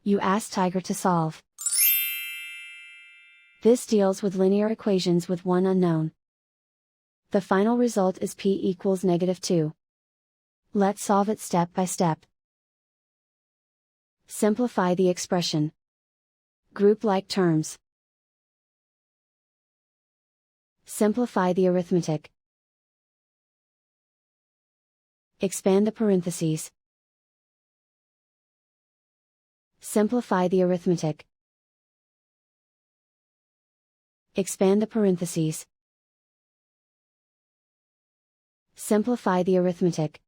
You ask Tiger to solve. This deals with linear equations with one unknown. The final result is p equals -2. Let's solve it step by step. Simplify the expression. Group like terms. Simplify the arithmetic. Expand the parentheses. Simplify the arithmetic. Expand the parentheses. Simplify the arithmetic.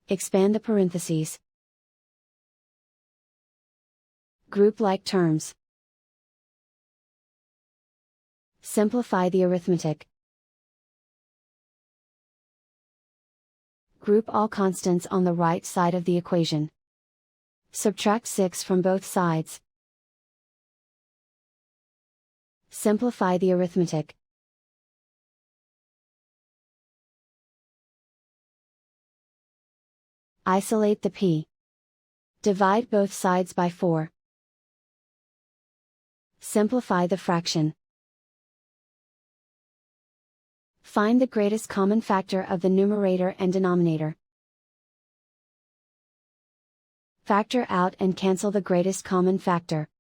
Expand the parentheses. Group like terms. Simplify the arithmetic. Group all constants on the right side of the equation. Subtract 6 from both sides. Simplify the arithmetic. Isolate the p. Divide both sides by 4. Simplify the fraction. Find the greatest common factor of the numerator and denominator. Factor out and cancel the greatest common factor.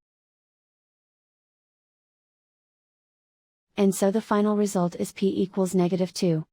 And so the final result is p equals -2.